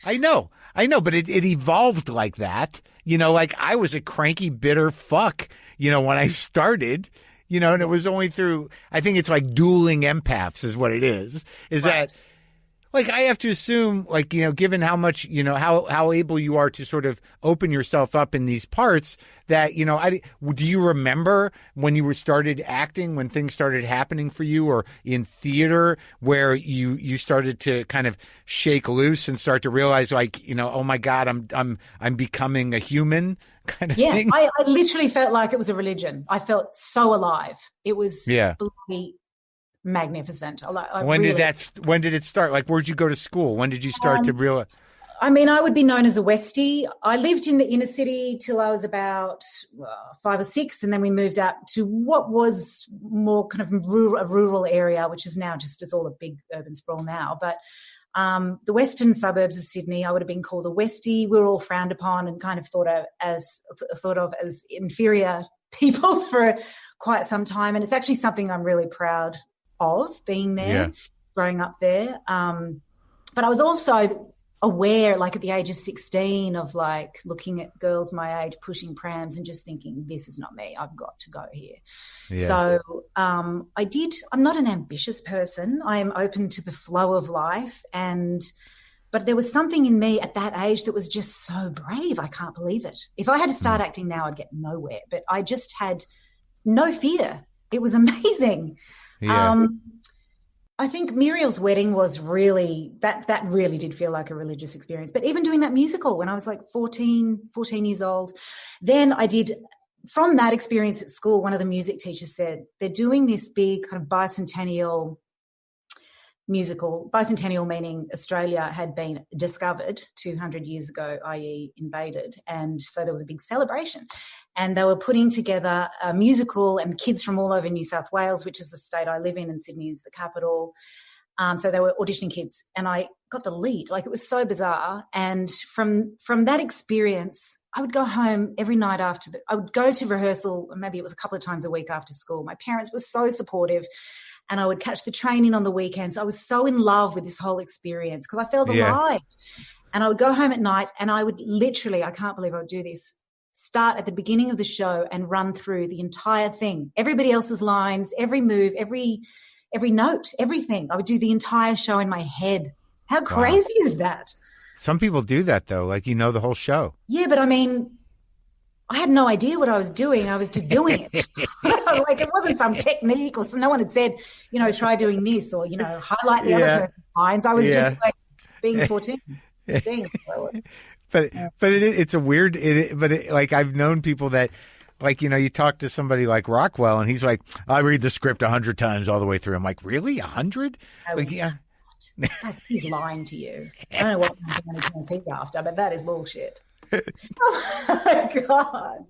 I know, but it evolved like that. Like I was a cranky, bitter fuck, when I started, and it was only through, I think it's like dueling empaths is what it is right. That like I have to assume like, given how much, how able you are to sort of open yourself up in these parts that, do you remember when you started acting, when things started happening for you or in theater where you started to kind of shake loose and start to realize like, oh my God, I'm becoming a human kind of thing? I literally felt like it was a religion. I felt so alive. It was bloody magnificent. When did it start? Like, where'd you go to school? When did you start to realize? I mean, I would be known as a Westie. I lived in the inner city till I was about 5 or 6, and then we moved out to what was more kind of a rural area, which is now it's all a big urban sprawl now. But the western suburbs of Sydney, I would have been called a Westie. We were all frowned upon and kind of thought of as inferior people for quite some time. And it's actually something I'm really proud of being there, growing up there. But I was also aware, like at the age of 16, of like looking at girls my age pushing prams and just thinking, this is not me. I've got to go here. Yeah. So I'm not an ambitious person. I am open to the flow of life. But there was something in me at that age that was just so brave. I can't believe it. If I had to start acting now, I'd get nowhere. But I just had no fear. It was amazing. Yeah. I think Muriel's wedding was really, that really did feel like a religious experience. But even doing that musical when I was like 14 years old, then I did, from that experience at school, one of the music teachers said, they're doing this big kind of bicentennial musical, bicentennial meaning Australia had been discovered 200 years ago, i.e. invaded. And so there was a big celebration. And they were putting together a musical and kids from all over New South Wales, which is the state I live in, and Sydney is the capital. So they were auditioning kids and I got the lead. Like, it was so bizarre. And from that experience, I would go home every night I would go to rehearsal, maybe it was a couple of times a week after school. My parents were so supportive. And I would catch the train in on the weekends. I was so in love with this whole experience because I felt alive. And I would go home at night and I would literally, I can't believe I would do this, start at the beginning of the show and run through the entire thing. Everybody else's lines, every move, every note, everything. I would do the entire show in my head. How crazy is that? Some people do that though, like the whole show. Yeah, but I mean, I had no idea what I was doing. I was just doing it. Like, it wasn't some technique, or no one had said, try doing this or, highlight the other person's lines. I was just like being 14. But it's a weird, like I've known people that, like, you talk to somebody like Rockwell and he's like, I read the script 100 times all the way through. I'm like, really? 100? Like, yeah. He's lying to you. I don't know what he's after, but that is bullshit. Oh my God.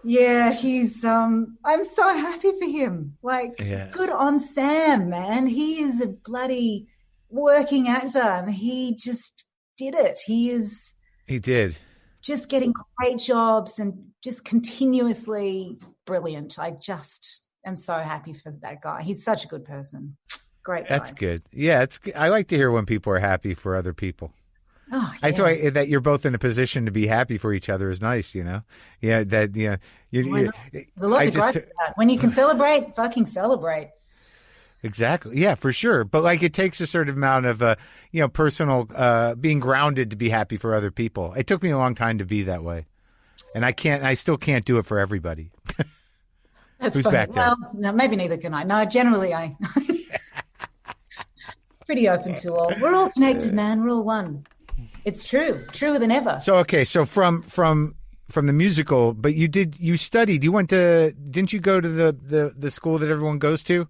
Yeah, he's I'm so happy for him. Like, good on Sam, man. He is a bloody working actor and he just did it. He did just getting great jobs and just continuously brilliant. I just am so happy for that guy. He's such a good person. Great guy. That's good. Yeah, I like to hear when people are happy for other people. Oh, yeah. I thought that you're both in a position to be happy for each other is nice, Yeah, that there's a lot to grow for that. When you can celebrate, fucking celebrate. Exactly. Yeah, for sure. But like, it takes a certain amount of personal being grounded to be happy for other people. It took me a long time to be that way, and I still can't do it for everybody. That's funny. Well, no, maybe neither can I. No, generally I pretty open to all. We're all connected, man. We're all one. It's true, truer than ever. So, okay. So from the musical, but you studied, didn't you go to the school that everyone goes to?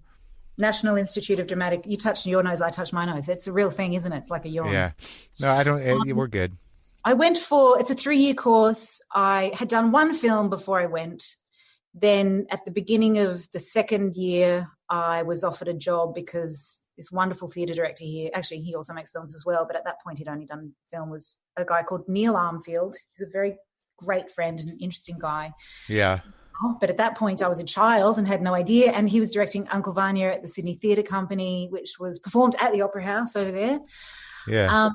National Institute of Dramatic. You touched your nose, I touched my nose. It's a real thing, isn't it? It's like a yawn. Yeah. No, I don't, we're good. I went it's a 3-year course. I had done one film before I went. Then at the beginning of the second year, I was offered a job because this wonderful theatre director here, actually he also makes films as well, but at that point he'd only done film, was a guy called Neil Armfield. He's a very great friend and an interesting guy. Yeah. But at that point I was a child and had no idea, and he was directing Uncle Vanya at the Sydney Theatre Company, which was performed at the Opera House over there. Yeah.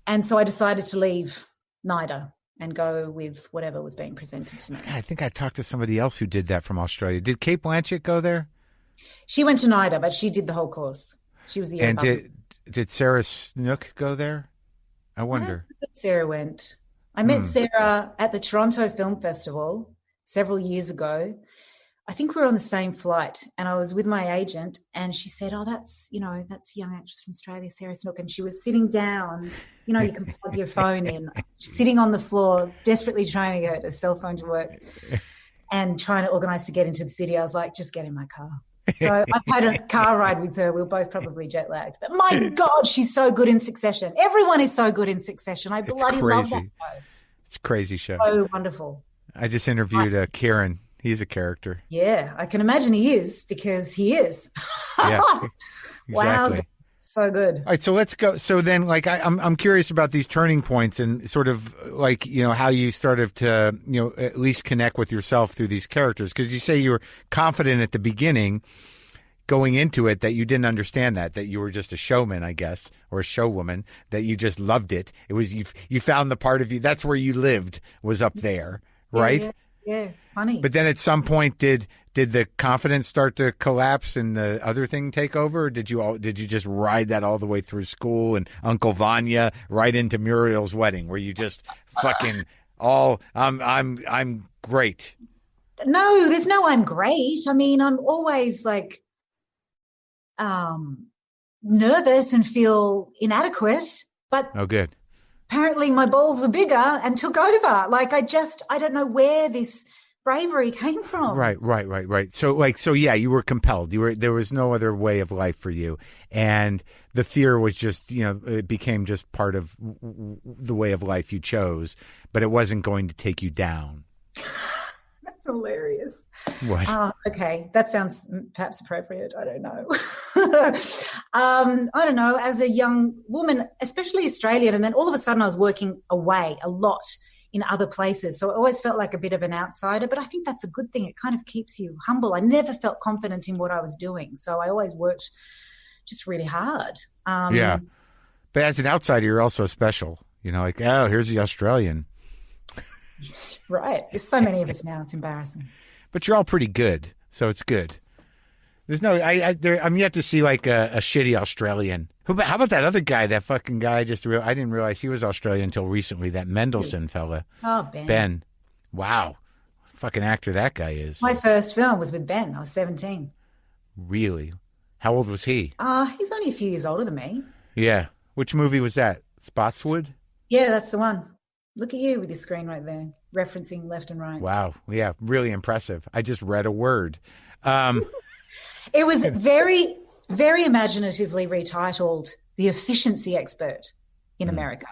And so I decided to leave NIDA and go with whatever was being presented to me. I think I talked to somebody else who did that from Australia. Did Kate Blanchett go there? She went to NIDA, but she did the whole course. She was the year And above. did Sarah Snook go there? I I don't wonder. know if Sarah went. I met Sarah at the Toronto Film Festival several years ago. I think we were on the same flight, and I was with my agent, and she said, "Oh, that's a young actress from Australia, Sarah Snook," and she was sitting down. You know, you can plug your phone in, sitting on the floor, desperately trying to get a cell phone to work, and trying to organise to get into the city. I was like, "Just get in my car." So I've had a car ride with her. We were both probably jet lagged, but my God, she's so good in Succession. Everyone is so good in Succession. I bloody love that show. It's a crazy show. So wonderful. I just interviewed Kieran. He's a character. Yeah, I can imagine he is, because he is. Yeah, exactly. Wow, so good. All right, so let's go. So then, like, I'm curious about these turning points and sort of like, you know, how you started to, you know, at least connect with yourself through these characters, because you say you were confident at the beginning going into it that you didn't understand that you were just a showman, I guess, or a showwoman, that you just loved it. It was you found the part of you that's where you lived, was up there, right? Yeah, funny. But then at some point, did the confidence start to collapse and the other thing take over? Or did you just ride that all the way through school and Uncle Vanya right into Muriel's wedding, where you just fucking I'm great? No, there's no I'm great. I mean, I'm always like nervous and feel inadequate, but Oh, good. apparently my balls were bigger and took over. Like I don't know where this bravery came from. Right. So yeah, you were compelled. There was no other way of life for you. And the fear was just, you know, it became just part of the way of life you chose, but it wasn't going to take you down. That's hilarious. What? Okay, that sounds perhaps appropriate. I don't know. I don't know. As a young woman, especially Australian, and then all of a sudden I was working away a lot in other places. So I always felt like a bit of an outsider, but I think that's a good thing. It kind of keeps you humble. I never felt confident in what I was doing. So I always worked just really hard. Yeah. But as an outsider, you're also special. You know, like, oh, here's the Australian. Right. There's so many of us now. It's embarrassing. But you're all pretty good, so it's good. There's no, I'm yet to see like a shitty Australian. How about that other guy, that fucking guy? I didn't realize he was Australian until recently, that Mendelsohn fella. Oh, Ben. Ben. Wow. Fucking actor that guy is. My first film was with Ben. I was 17. Really? How old was he? He's only a few years older than me. Yeah. Which movie was that? Spotswood? Yeah, that's the one. Look at you with your screen right there, referencing left and right. Wow. Yeah, really impressive. I just read a word. It was very, very imaginatively retitled The Efficiency Expert in America.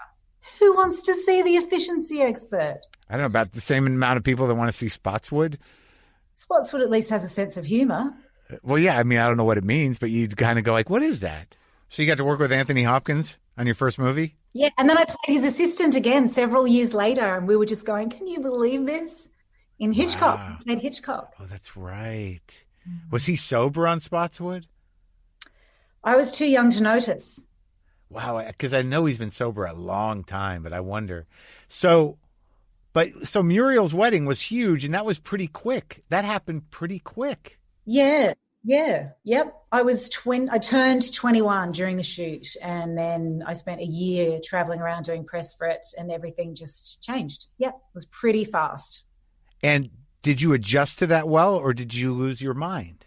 Who wants to see The Efficiency Expert? I don't know, about the same amount of people that want to see Spotswood. Spotswood at least has a sense of humor. Well, yeah, I mean, I don't know what it means, but you kind of go like, what is that? So you got to work with Anthony Hopkins on your first movie? Yeah, and then I played his assistant again several years later, and we were just going, can you believe this? In Hitchcock. Wow. He played Hitchcock. Oh, that's right. Was he sober on Spotswood? I was too young to notice. Wow, because I know he's been sober a long time, but I wonder. So Muriel's wedding was huge, and that was pretty quick. That happened pretty quick. Yeah, yep. I turned 21 during the shoot, and then I spent a year traveling around doing press for it, and everything just changed. Yep, it was pretty fast. And did you adjust to that well, or did you lose your mind?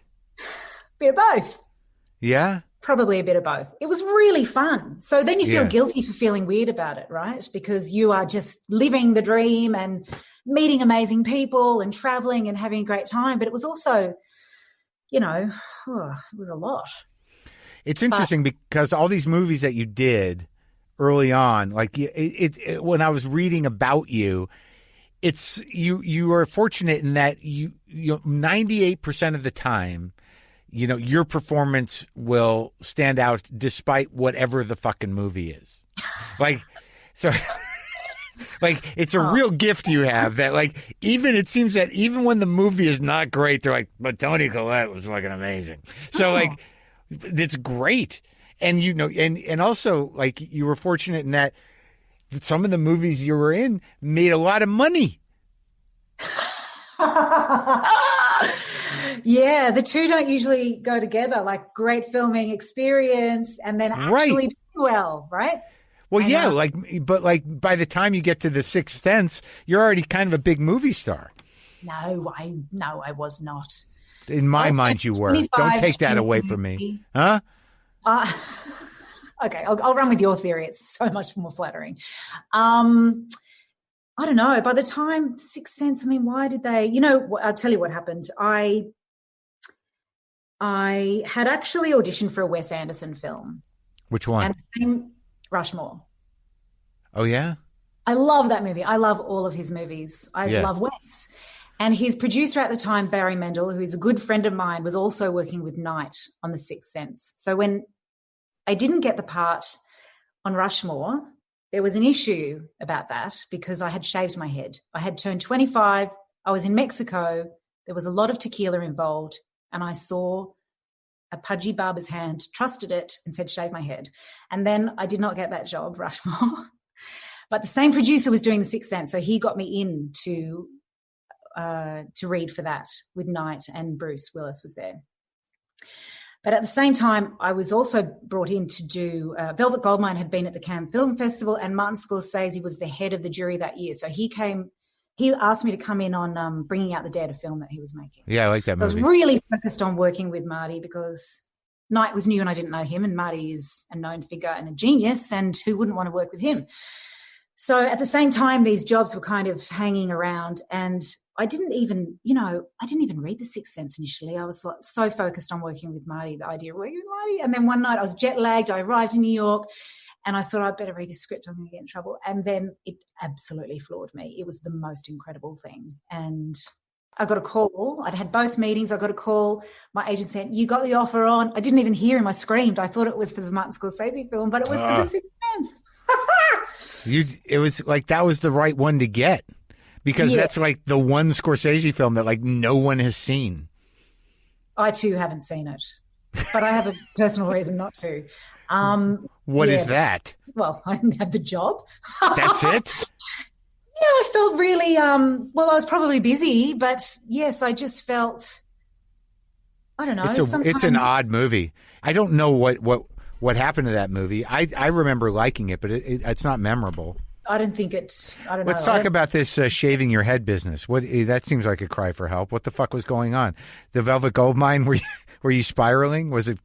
Bit of both. Yeah? Probably a bit of both. It was really fun. So then you feel Yeah. guilty for feeling weird about it, right? Because you are just living the dream and meeting amazing people and traveling and having a great time. But it was also, you know, it was a lot. It's interesting because all these movies that you did early on, like when I was reading about you, it's you are fortunate in that you 98% of the time, you know, your performance will stand out despite whatever the fucking movie is. Like, so like it's a real gift you have that, like, it seems that even when the movie is not great, they're like, but Toni Collette was fucking amazing. So like, it's great. And and also like you were fortunate in that some of the movies you were in made a lot of money. Yeah, the two don't usually go together, like great filming experience and then actually do well, right? Well, but by the time you get to The Sixth Sense, you're already kind of a big movie star. No, I was not. In my mind, you were. Don't take that away from me. Huh? Okay, I'll run with your theory. It's so much more flattering. I don't know. By the time Sixth Sense, I mean, why did they? I'll tell you what happened. I had actually auditioned for a Wes Anderson film. Which one? And Rushmore. Oh, yeah? I love that movie. I love all of his movies. I love Wes. And his producer at the time, Barry Mendel, who is a good friend of mine, was also working with Night on The Sixth Sense. So when I didn't get the part on Rushmore, there was an issue about that because I had shaved my head. I had turned 25. I was in Mexico. There was a lot of tequila involved. And I saw a pudgy barber's hand, trusted it, and said, shave my head. And then I did not get that job, Rushmore. But the same producer was doing The Sixth Sense. So he got me in to read for that with Knight, and Bruce Willis was there. But at the same time, I was also brought in to do Velvet Goldmine had been at the Cannes Film Festival, and Martin Scorsese was the head of the jury that year. So he asked me to come in on Bringing Out the Dead, a film that he was making. Yeah, I like that movie. I was really focused on working with Marty because Knight was new and I didn't know him, and Marty is a known figure and a genius, and who wouldn't want to work with him? So at the same time, these jobs were kind of hanging around, and I didn't even read The Sixth Sense initially. I was so focused on working with Marty, the idea of working with Marty. And then one night I was jet lagged. I arrived in New York and I thought I'd better read this script. I'm going to get in trouble. And then it absolutely floored me. It was the most incredible thing. And I got a call. I'd had both meetings. I got a call. My agent said, you got the offer on. I didn't even hear him. I screamed. I thought it was for the Martin Scorsese film, but it was for The Sixth Sense. It was like that was the right one to get. Because that's like the one Scorsese film that like no one has seen. I too haven't seen it, but I have a personal reason not to. What is that? Well, I didn't have the job. That's it? Yeah, I felt really, I was probably busy, but yes, I just felt, I don't know. It's an odd movie. I don't know what happened to that movie. I remember liking it, but it's not memorable. I don't know. Let's talk about this shaving your head business. That seems like a cry for help. What the fuck was going on? The Velvet Goldmine, were you spiraling? Was it?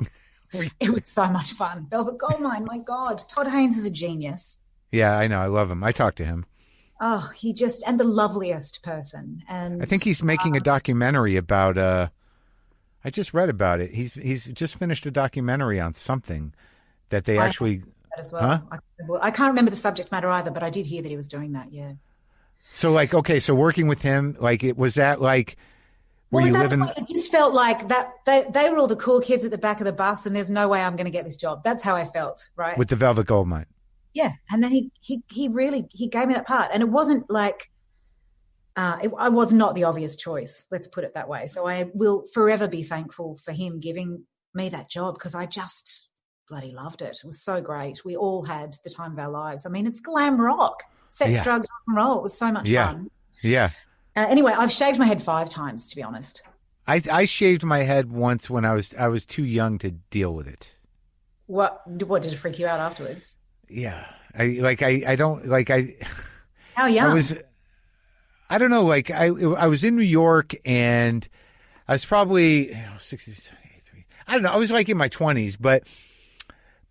It was so much fun. Velvet Goldmine, my God. Todd Haynes is a genius. Yeah, I know. I love him. I talked to him. Oh, and the loveliest person. And I think he's making a documentary about, I just read about it. He's just finished a documentary on something that they actually... as well. Huh? I can't remember the subject matter either, but I did hear that he was doing that. Yeah. So so working with him, were you living? Point, it just felt like that they were all the cool kids at the back of the bus, and there's no way I'm going to get this job. That's how I felt, right? With the Velvet Goldmine. Yeah, and then he really gave me that part, and it wasn't like I was not the obvious choice. Let's put it that way. So I will forever be thankful for him giving me that job because I just bloody loved it. It was so great. We all had the time of our lives. I mean, it's glam rock, sex, drugs, rock and roll. It was so much fun. Yeah. Anyway, I've shaved my head 5 times, to be honest. I shaved my head once when I was too young to deal with it. What did it freak you out afterwards? Yeah. I don't like I. How young? I don't know. Like I was in New York and I was probably 60, 73. I don't know. I was like in my 20s, but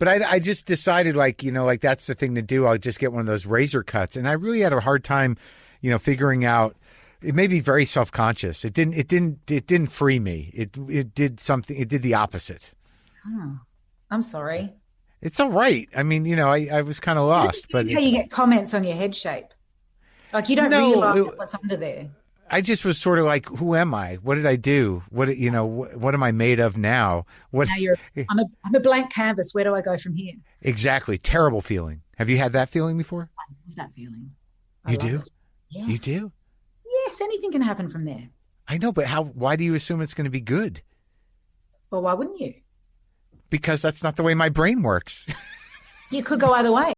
I just decided like that's the thing to do. I'll just get one of those razor cuts. And I really had a hard time, figuring out. It made me very self-conscious. It didn't free me. It did something. It did the opposite. Oh, I'm sorry. It's all right. I mean, I was kind of lost. But how you get comments on your head shape? Like you don't realize what's under there. I just was sort of like, who am I? What did I do? What am I made of now? I'm a blank canvas. Where do I go from here? Exactly. Terrible feeling. Have you had that feeling before? I love that feeling. You do? It. Yes. You do? Yes. Anything can happen from there. I know, but why do you assume it's going to be good? Well, why wouldn't you? because that's not the way my brain works. You could go either way.